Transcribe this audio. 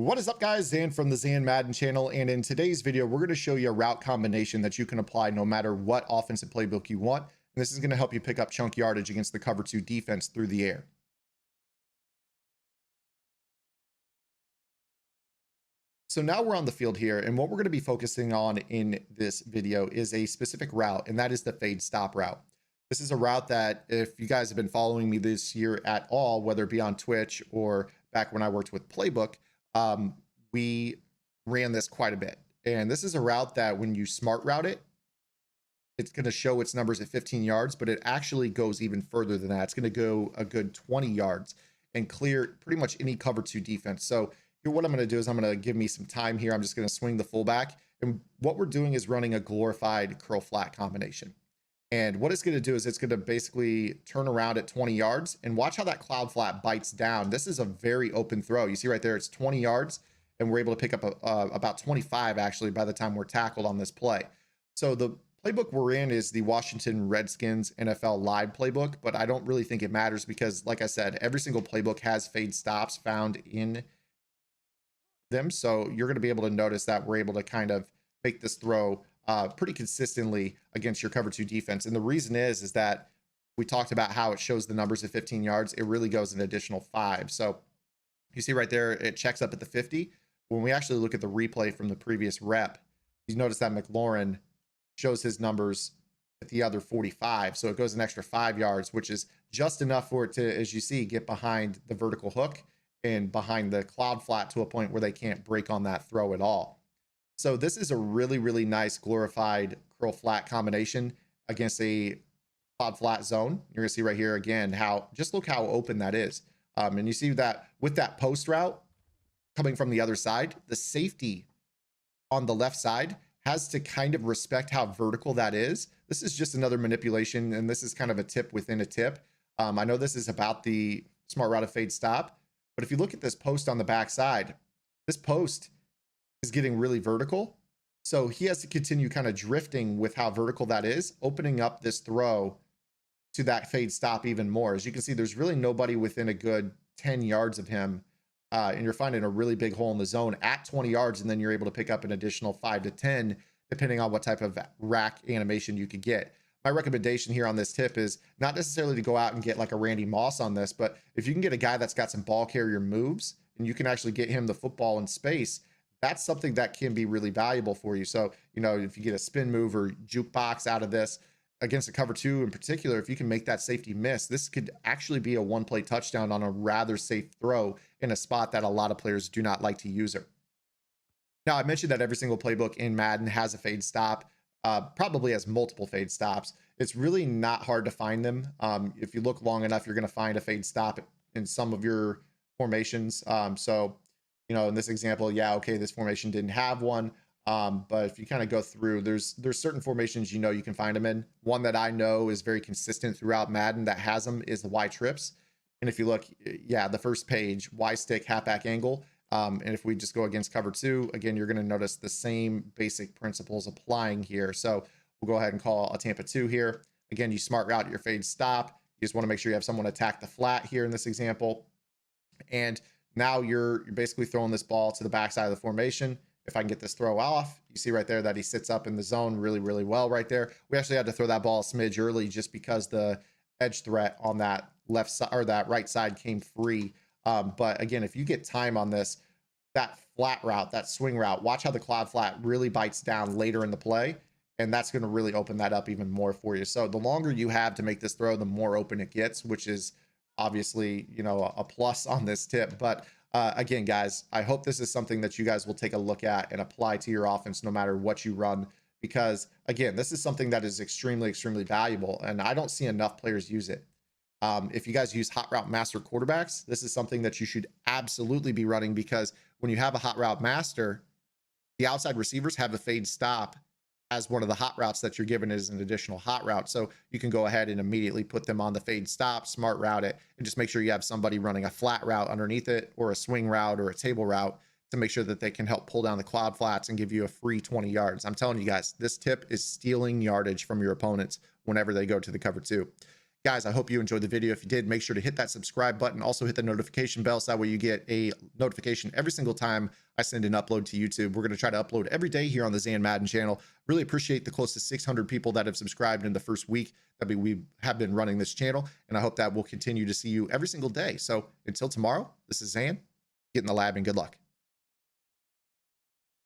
What is up, guys? Zan from the Zan Madden channel, and in today's video we're going to show you a route combination that you can apply no matter what offensive playbook you want, and this is going to help you pick up chunk yardage against the cover 2 defense through the air. So now we're on the field here, and what we're going to be focusing on in this video is a specific route, and that is the fade stop route. This is a route that, if you guys have been following me this year at all, whether it be on Twitch or back when I worked with Playbook, we ran this quite a bit. And this is a route that when you smart route it, it's going to show its numbers at 15 yards, but it actually goes even further than that. It's going to go a good 20 yards and clear pretty much any cover 2 defense. So here, what I'm going to do is I'm going to give me some time here. I'm just going to swing the fullback. And what we're doing is running a glorified curl flat combination. And what it's going to do is it's going to basically turn around at 20 yards, and watch how that cloud flat bites down. This is a very open throw. You see right there, it's 20 yards, and we're able to pick up about 25 actually by the time we're tackled on this play. So the playbook we're in is the Washington Redskins NFL Live playbook, but I don't really think it matters because, like I said, every single playbook has fade stops found in them. So you're going to be able to notice that we're able to kind of make this throw pretty consistently against your cover 2 defense. And the reason is that we talked about how it shows the numbers at 15 yards. It really goes an additional 5. So you see right there, it checks up at the 50. When we actually look at the replay from the previous rep, you notice that McLaurin shows his numbers at the other 45. So it goes an extra 5 yards, which is just enough for it to, as you see, get behind the vertical hook and behind the cloud flat to a point where they can't break on that throw at all. So this is a really, really nice glorified curl flat combination against a cloud flat zone. You're going to see right here again how, just look how open that is. And you see that with that post route coming from the other side, the safety on the left side has to kind of respect how vertical that is. This is just another manipulation, and this is kind of a tip within a tip. I know this is about the smart route of fade stop, but if you look at this post on the back side, this post is getting really vertical. So he has to continue kind of drifting with how vertical that is, opening up this throw to that fade stop even more. As you can see, there's really nobody within a good 10 yards of him. And you're finding a really big hole in the zone at 20 yards. And then you're able to pick up an additional 5 to 10, depending on what type of rack animation you could get. My recommendation here on this tip is not necessarily to go out and get like a Randy Moss on this, but if you can get a guy that's got some ball carrier moves and you can actually get him the football in space, that's something that can be really valuable for you. So, you know, if you get a spin move or jukebox out of this against a cover 2 in particular, if you can make that safety miss, this could actually be a one-play touchdown on a rather safe throw in a spot that a lot of players do not like to use it. Now, I mentioned that every single playbook in Madden has a fade stop, probably has multiple fade stops. It's really not hard to find them. If you look long enough, you're going to find a fade stop in some of your formations. So, you know, in this example, yeah, okay, this formation didn't have one. But if you kind of go through, there's certain formations, you know, you can find them in. One that I know is very consistent throughout Madden that has them is the Y trips. And if you look, yeah, the first page, Y stick, halfback angle. And if we just go against cover 2, again, you're going to notice the same basic principles applying here. So we'll go ahead and call a Tampa 2 here. Again, you smart route your fade stop. You just want to make sure you have someone attack the flat here in this example. And now you're basically throwing this ball to the backside of the formation. If I can get this throw off, you see right there that he sits up in the zone really, really well right there. We actually had to throw that ball a smidge early just because the edge threat on that left side or that right side came free. But again, if you get time on this, that flat route, that swing route, watch how the cloud flat really bites down later in the play. And that's going to really open that up even more for you. So the longer you have to make this throw, the more open it gets, which is obviously, you know, a plus on this tip. But again, guys, I hope this is something that you guys will take a look at and apply to your offense no matter what you run, because again, this is something that is extremely, extremely valuable, and I don't see enough players use it. If you guys use hot route master quarterbacks, this is something that you should absolutely be running, because when you have a hot route master, the outside receivers have a fade stop as one of the hot routes that you're given as an additional hot route. So you can go ahead and immediately put them on the fade stop, smart route it, and just make sure you have somebody running a flat route underneath it, or a swing route, or a table route, to make sure that they can help pull down the cloud flats and give you a free 20 yards. I'm telling you guys, this tip is stealing yardage from your opponents whenever they go to the cover 2. Guys, I hope you enjoyed the video. If you did, make sure to hit that subscribe button. Also hit the notification bell so that way you get a notification every single time I send an upload to YouTube. We're going to try to upload every day here on the Zan Madden channel. Really appreciate the close to 600 people that have subscribed in the first week that we have been running this channel. And I hope that we'll continue to see you every single day. So until tomorrow, this is Zan. Get in the lab and good luck.